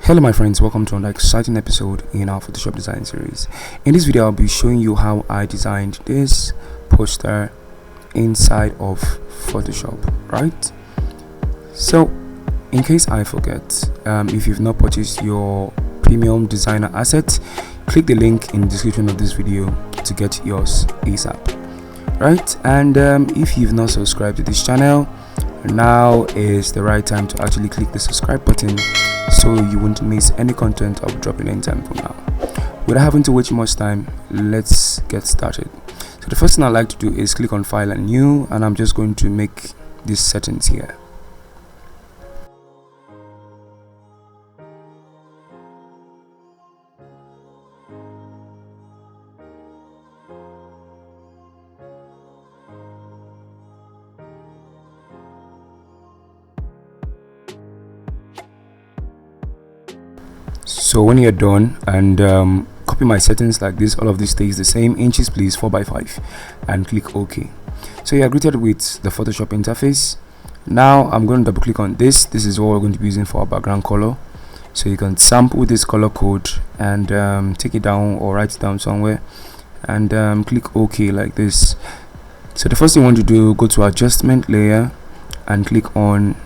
Hello my friends, welcome to another exciting episode in our Photoshop design series. In this video I'll be showing you how I designed this poster inside of Photoshop, right? So in case I forget, if you've not purchased your premium designer asset, click the link in the description of this video to get yours ASAP, right? And if you've not subscribed to this channel, now is the right time to actually click the subscribe button so you won't miss any content I'll be dropping anytime from now. Without having to wait much time, let's get started. So the first thing I like to do is click on File and New, and I'm just going to make these settings here. So when you're done and copy my settings like this, all of this stays the same, inches please 4x5, and click OK. So you are greeted with the Photoshop interface. Now I'm going to double click on this. This is what we're going to be using for our background color. So you can sample this color code and take it down or write it down somewhere and click OK like this. So the first thing you want to do, go to adjustment layer and click on,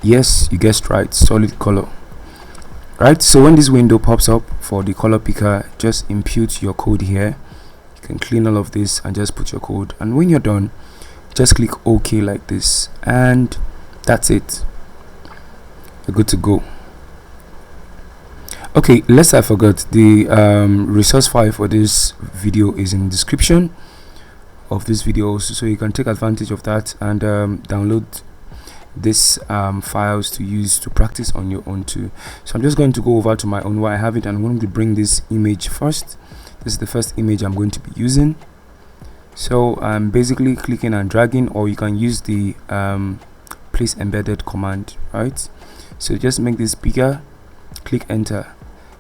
yes, you guessed right, solid color, right? So when this window pops up for the color picker, just input your code here. You can clean all of this and just put your code, and when you're done, just click OK like this, and that's it. You're good to go. Okay, lest I forgot, the resource file for this video is in the description of this video also, so you can take advantage of that and download this files to use to practice on your own too. So I'm just going to go over to my own where I have it, and I'm going to bring this image first. This is the first image I'm going to be using. So I'm basically clicking and dragging, or you can use the place embedded command, right? So just make this bigger, click enter.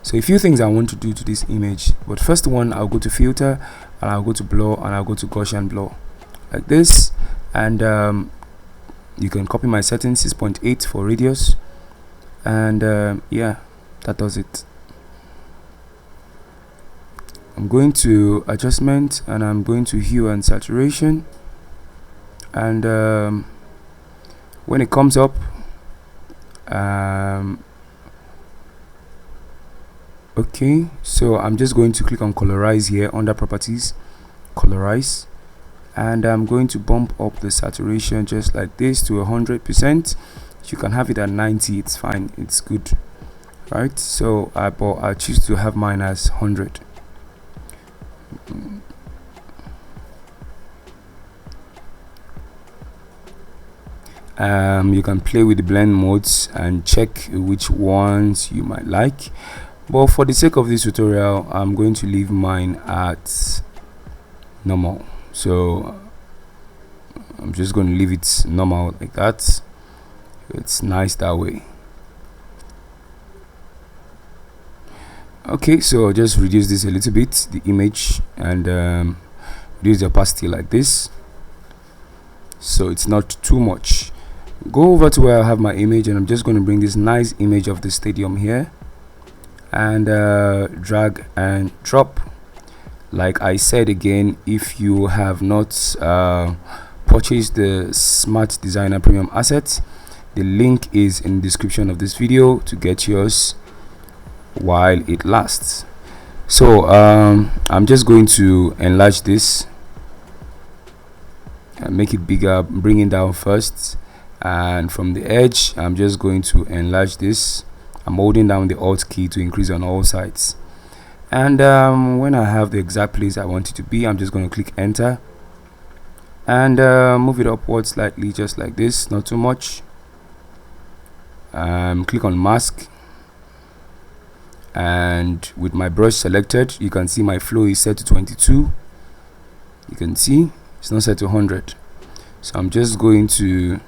So a few things I want to do to this image, but first one, I'll go to filter and I'll go to blur and I'll go to Gaussian blur like this, and you can copy my settings, 6.8 for radius, and yeah, that does it. I'm going to adjustment and I'm going to hue and saturation, and when it comes up, okay, so I'm just going to click on colorize here under properties, colorize, and I'm going to bump up the saturation just like this to 100%. You can have it at 90, it's fine, it's good, right? So I choose to have mine as 100. You can play with the blend modes and check which ones you might like, but for the sake of this tutorial I'm going to leave mine at normal. So I'm just going to leave it normal like that. It's nice that way. Okay, so I'll just reduce this a little bit, the image, and reduce the opacity like this, so it's not too much. Go over to where I have my image, and I'm just going to bring this nice image of the stadium here and drag and drop. Like I said again, if you have not purchased the Smart Designer Premium asset, the link is in the description of this video to get yours while it lasts. So I'm just going to enlarge this and make it bigger, bring it down first, and from the edge I'm just going to enlarge this. I'm holding down the Alt key to increase on all sides. And when I have the exact place I want it to be, I'm just going to click enter and move it upwards slightly, just like this, not too much. Click on mask, and with my brush selected, you can see my flow is set to 22. You can see it's not set to 100. So I'm just going to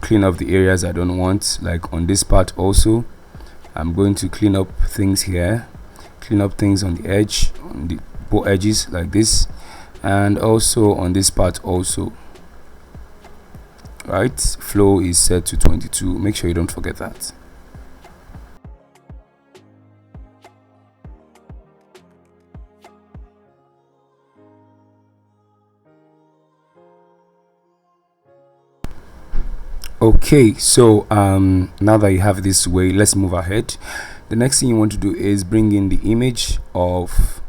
clean up the areas I don't want, like on this part also. I'm going to clean up things here, clean up things on the edge, on the both edges like this, and also on this part also. right? Flow is set to 22. Make sure you don't forget that. Okay, so now that you have this way, let's move ahead. The next thing you want to do is bring in the image of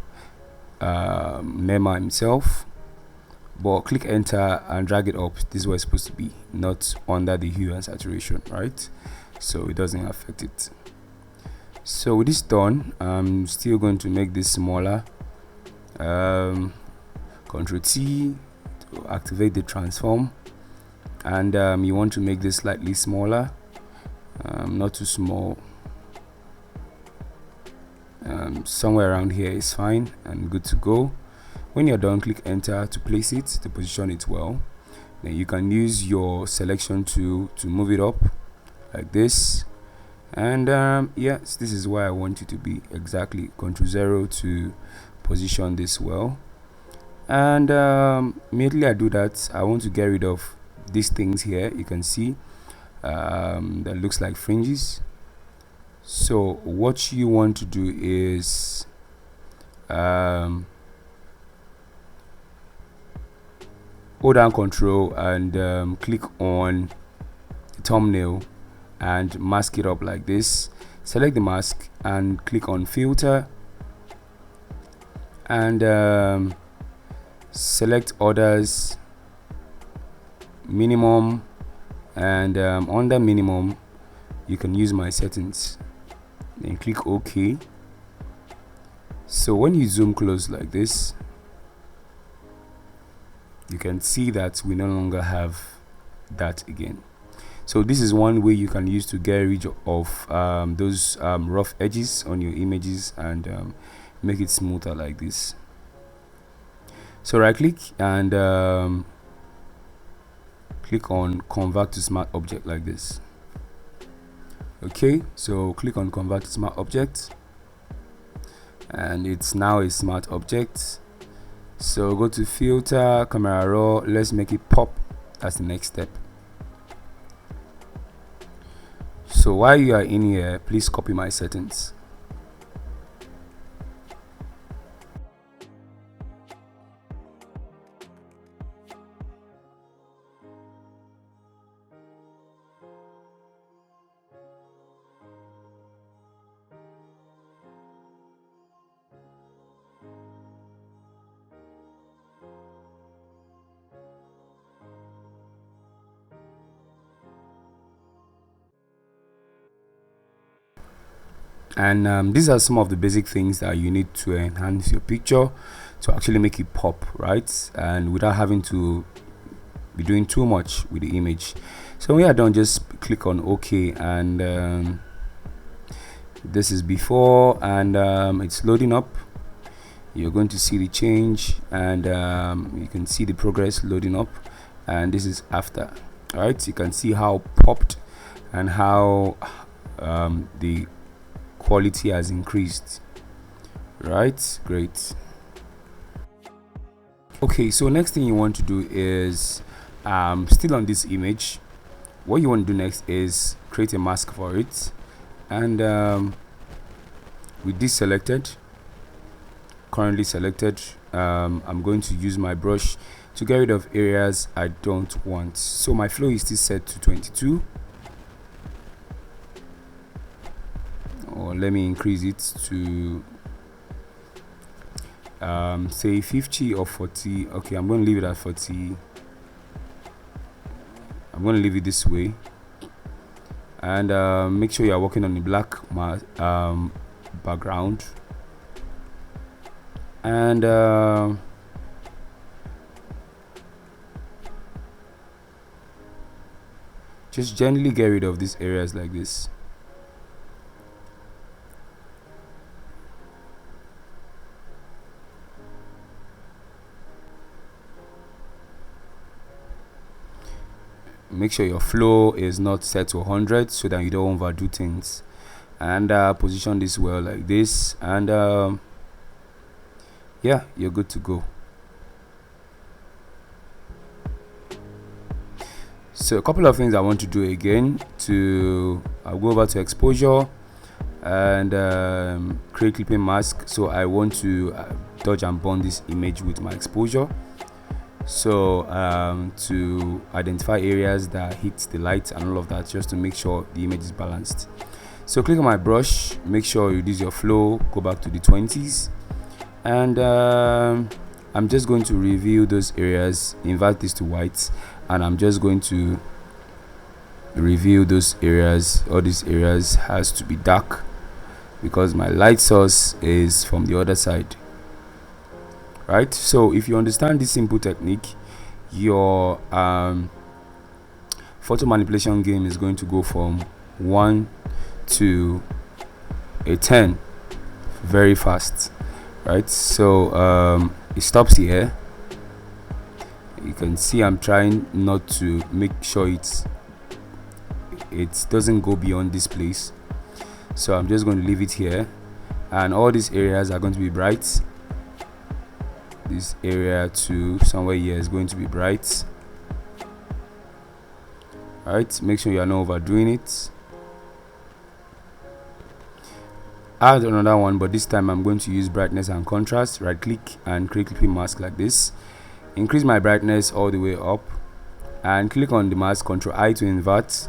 Neymar himself, but click enter and drag it up. This is where it's supposed to be, not under the hue and saturation, right? So it doesn't affect it. So with this done, I'm still going to make this smaller. Ctrl T to activate the transform, and you want to make this slightly smaller, not too small. Somewhere around here is fine and good to go. When you're done, click enter to place it, to position it well. Then you can use your selection tool to move it up like this. And yes, this is where I want you to be exactly. Ctrl 0 to position this well. And immediately I do that, I want to get rid of these things here. You can see that looks like fringes. So what you want to do is hold down Control and click on the thumbnail and mask it up like this. Select the mask and click on filter and select others, minimum, and under minimum you can use my settings, then click OK. So when you zoom close like this, you can see that we no longer have that again. So this is one way you can use to get rid of those rough edges on your images and make it smoother like this. So right click and click on convert to smart object like this. Okay, so click on convert to smart object and it's now a smart object. So go to filter, camera raw, let's make it pop. That's the next step. So while you are in here, please copy my settings. And these are some of the basic things that you need to enhance your picture to actually make it pop, right? And without having to be doing too much with the image. So when you are done, just click on OK, and this is before, and it's loading up. You're going to see the change, and you can see the progress loading up, and this is after. All right, you can see how popped and how the quality has increased. Right, great. Okay, so next thing you want to do is still on this image, what you want to do next is create a mask for it, and with this selected, currently selected, I'm going to use my brush to get rid of areas I don't want. So my flow is still set to 22, or let me increase it to say 50 or 40. Okay, I'm going to leave it at 40. I'm going to leave it this way, and make sure you are working on the black background, and just gently get rid of these areas like this. Make sure your flow is not set to 100 so that you don't overdo things, and position this well like this, and yeah, you're good to go. So a couple of things I want to do again. I'll go over to exposure and create clipping mask. So I want to dodge and burn this image with my exposure, so to identify areas that hit the light and all of that, just to make sure the image is balanced. So click on my brush, make sure you reduce your flow, go back to the 20s, and I'm just going to reveal those areas, invert this to white, and I'm just going to reveal those areas. All these areas has to be dark because my light source is from the other side, right? So if you understand this simple technique, your photo manipulation game is going to go from 1 to a 10 very fast, right? So it stops here. You can see I'm trying not to make sure it doesn't go beyond this place, so I'm just going to leave it here, and all these areas are going to be bright. This area to somewhere here is going to be bright. All right, make sure you are not overdoing it. Add another one, but this time I'm going to use brightness and contrast. Right click and create clipping mask like this. Increase my brightness all the way up and click on the mask, Ctrl I to invert,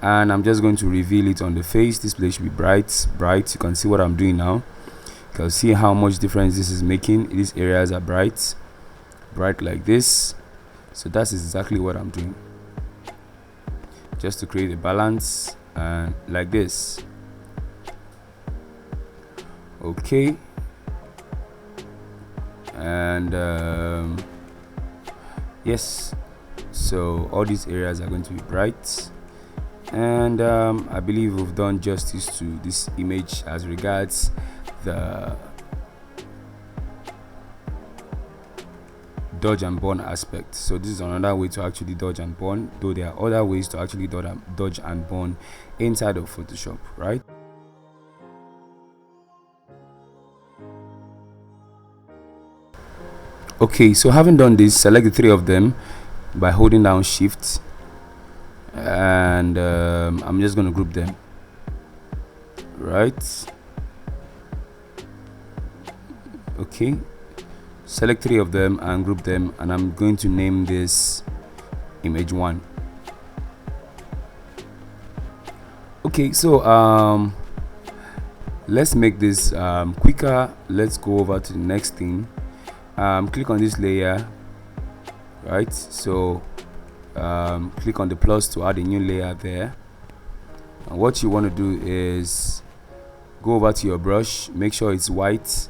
and I'm just going to reveal it on the face. This place should be bright. You can see what I'm doing now. You can see how much difference this is making. These areas are bright like this. So that's exactly what I'm doing, just to create a balance, and like this. Okay, and yes, so all these areas are going to be bright, and I believe we've done justice to this image as regards the dodge and burn aspect. So this is another way to actually dodge and burn, though there are other ways to actually dodge and burn inside of Photoshop, right? Okay, so having done this, select the 3 of them by holding down Shift, and I'm just going to group them, right? Okay, select 3 of them and group them, and I'm going to name this image 1. Okay, so let's make this quicker. Let's go over to the next thing. Click on this layer, right? So click on the plus to add a new layer there, and what you want to do is go over to your brush, make sure it's white,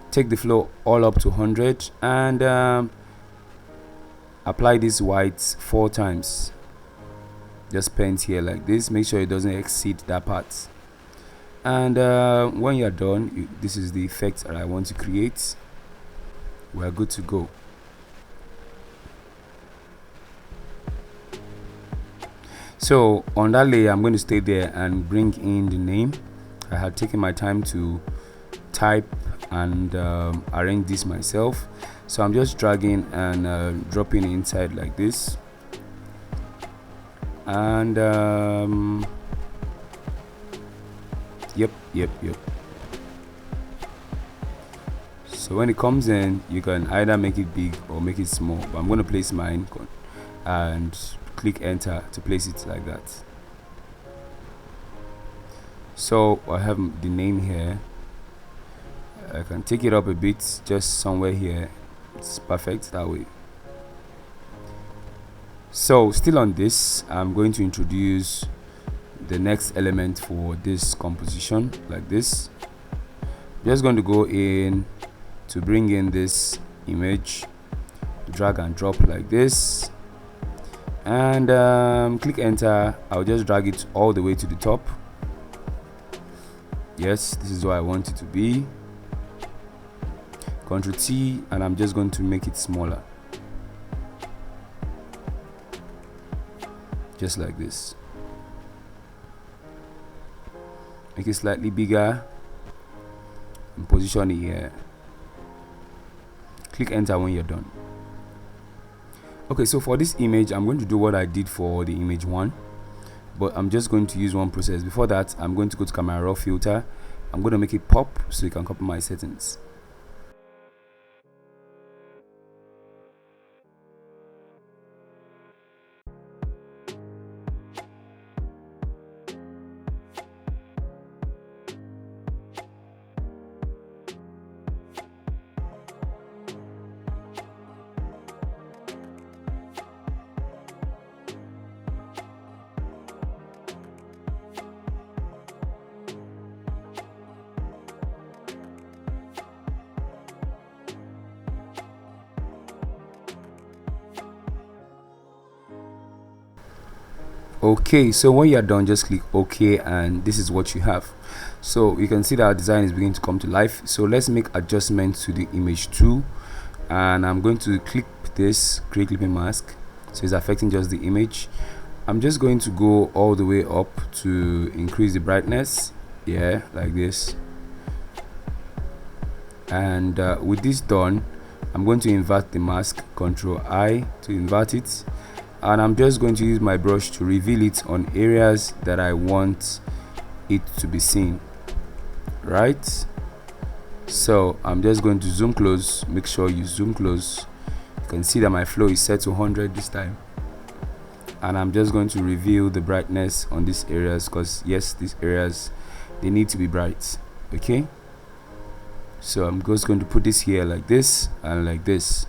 take the flow all up to 100, and apply this white 4 times. Just paint here like this, make sure it doesn't exceed that part, and when you're done, this is the effect that I want to create. We're good to go. So on that layer, I'm going to stay there and bring in the name. I had taken my time to type and arrange this myself, so I'm just dragging and dropping inside like this, and yep. So when it comes in, you can either make it big or make it small, but I'm going to place mine and click enter to place it like that. So I have the name here. I can take it up a bit, just somewhere here. It's perfect that way. So still on this, I'm going to introduce the next element for this composition like this. Just going to go in to bring in this image, drag and drop like this, and click enter. I'll just drag it all the way to the top. Yes, this is what I want it to be. Ctrl T, and I'm just going to make it smaller, just like this. Make it slightly bigger and position it here. Click enter when you're done. Okay, so for this image, I'm going to do what I did for the image 1, but I'm just going to use one process. Before that, I'm going to go to camera raw filter. I'm going to make it pop so you can copy my settings. Okay, so when you're done, just click OK, and this is what you have. So you can see that our design is beginning to come to life. So let's make adjustments to the image 2, and I'm going to click this create clipping mask, so it's affecting just the image. I'm just going to go all the way up to increase the brightness, yeah, like this. And with this done, I'm going to invert the mask, Ctrl I to invert it, and I'm just going to use my brush to reveal it on areas that I want it to be seen, right? So I'm just going to zoom close. Make sure you zoom close. You can see that my flow is set to 100 this time, and I'm just going to reveal the brightness on these areas, because yes, these areas, they need to be bright. Okay, so I'm just going to put this here like this and like this.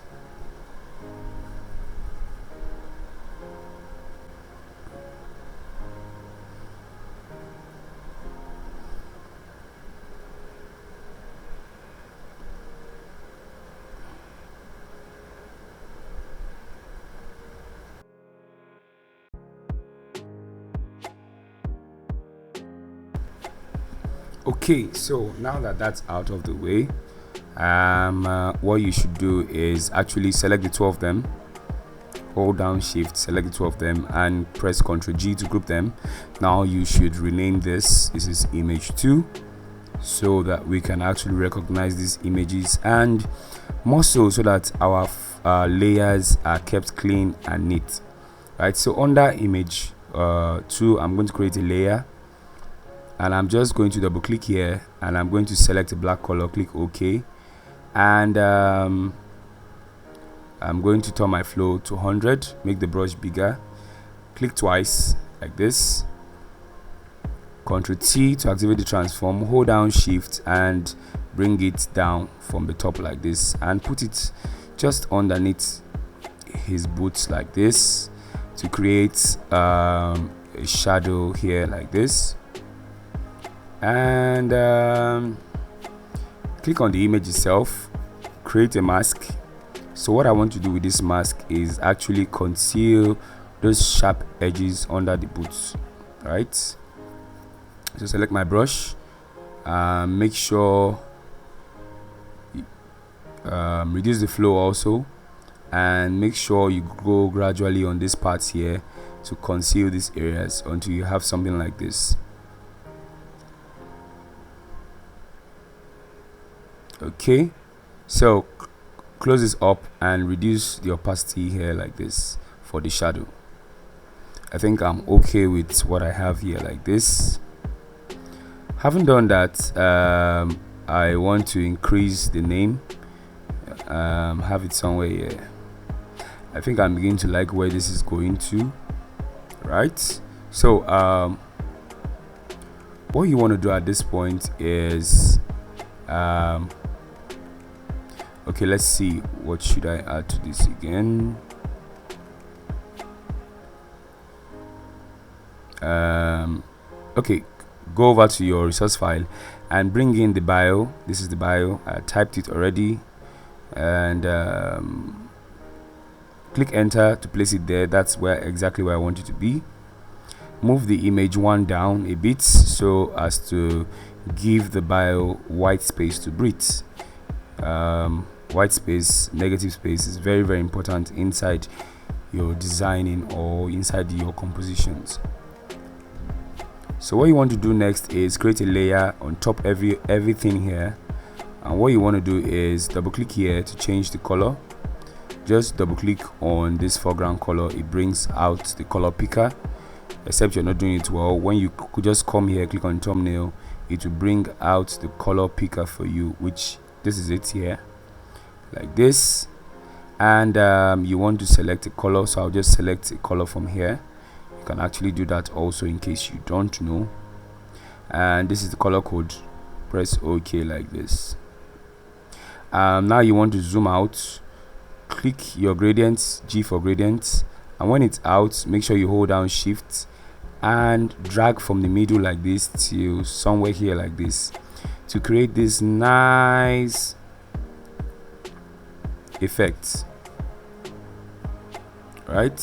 Okay, so now that that's out of the way, what you should do is actually select the two of them, hold down shift, select the two of them, and press Ctrl G to group them. Now you should rename this is image 2, so that we can actually recognize these images, and more so that our layers are kept clean and neat, right? So under image 2, I'm going to create a layer, and I'm just going to double click here, and I'm going to select a black color, click OK, and I'm going to turn my flow to 100, make the brush bigger, click twice like this, Ctrl T to activate the transform, hold down shift and bring it down from the top like this, and put it just underneath his boots like this to create a shadow here like this. And click on the image itself, create a mask. So what I want to do with this mask is actually conceal those sharp edges under the boots, right? So select my brush, make sure reduce the flow also, and make sure you go gradually on these parts here to conceal these areas until you have something like this. Okay, so close this up and reduce the opacity here like this for the shadow. I think I'm okay with what I have here like this. Having done that, I want to increase the name, have it somewhere here. I think I'm beginning to like where this is going to, right? So what you want to do at this point is okay, let's see, what should I add to this again? Okay, go over to your resource file and bring in the bio. This is the bio. I typed it already, and click enter to place it there. That's exactly where I want it to be. Move the image 1 down a bit so as to give the bio white space to breathe. White space, negative space is very, very important inside your designing or inside your compositions. So what you want to do next is create a layer on top everything here, and what you want to do is double click here to change the color. just double click on this foreground color. It brings out the color picker, except you're not doing it well. When you could just come here, click on thumbnail, it will bring out the color picker for you, which this is it here, like this. And you want to select a color, so I'll just select a color from here. You can actually do that also in case you don't know. And this is the color code. Press OK like this. Now you want to zoom out, click your gradients, G for gradients, and when it's out, make sure you hold down shift and drag from the middle like this to somewhere here like this to create this nice effect, right?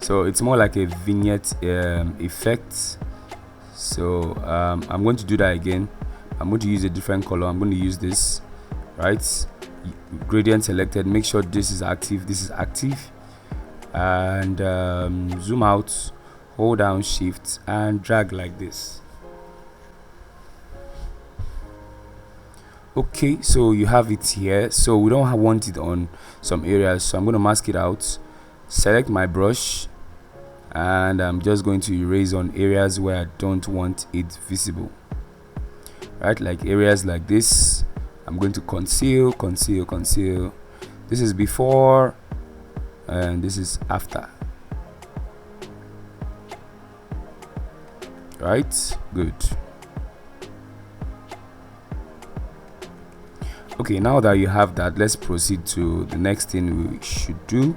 So it's more like a vignette effect. So I'm going to do that again. I'm going to use a different color. I'm going to use this, right? Gradient selected, make sure this is active, and zoom out, hold down shift and drag like this. Okay, so you have it here. So we don't want it on some areas, so I'm going to mask it out, select my brush, and I'm just going to erase on areas where I don't want it visible, right? Like areas like this. I'm going to conceal. This is before and this is after, right? Good. Okay, now that you have that, let's proceed to the next thing we should do.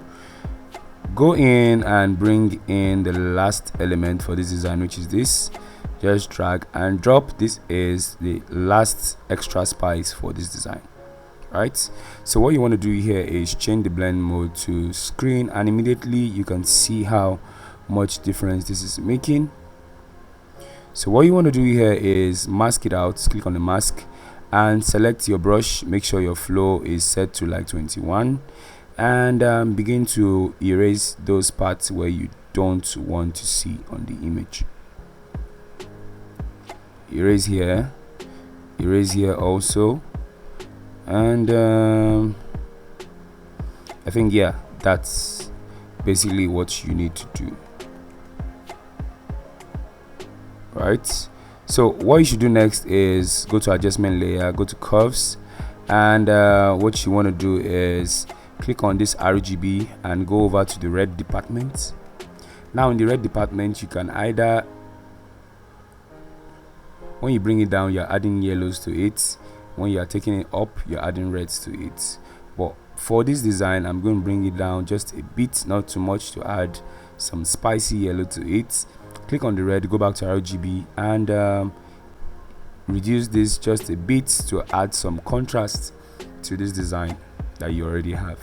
Go in and bring in the last element for this design, which is this. Just drag and drop. This is the last extra spice for this design, right? So what you want to do here is change the blend mode to screen, and immediately you can see how much difference this is making. So what you want to do here is mask it out. Click on the mask and select your brush. Make sure your flow is set to like 21, and begin to erase those parts where you don't want to see on the image. Erase here also, and I think, yeah, that's basically what you need to do, right? So what you should do next is go to adjustment layer, go to curves, and what you want to do is click on this RGB and go over to the red department. Now in the red department, you can either, when you bring it down, you're adding yellows to it. When you are taking it up, you're adding reds to it. But for this design, I'm going to bring it down just a bit, not too much, to add some spicy yellow to it. Click on the red, go back to RGB, and reduce this just a bit to add some contrast to this design that you already have,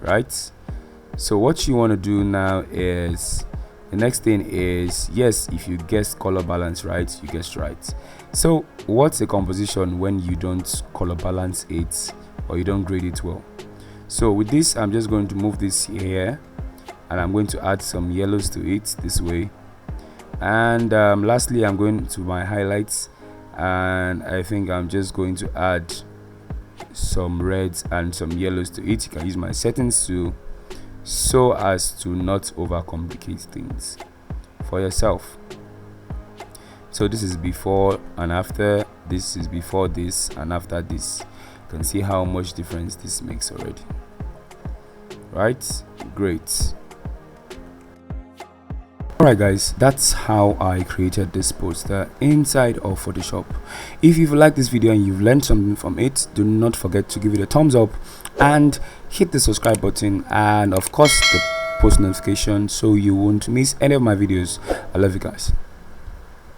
right? So what you want to do now is, the next thing is, yes, if you guessed color balance right, you guessed right. So what's a composition when you don't color balance it or you don't grade it well? So with this, I'm just going to move this here, and I'm going to add some yellows to it this way. And lastly, I'm going to my highlights, and I think I'm just going to add some reds and some yellows to it. You can use my settings to, so as to not overcomplicate things for yourself. So this is before and after, this is before this and after this. You can see how much difference this makes already, right? Great. Alright guys, that's how I created this poster inside of Photoshop. If you've liked this video and you've learned something from it, do not forget to give it a thumbs up and hit the subscribe button, and of course the post notification so you won't miss any of my videos. I love you guys.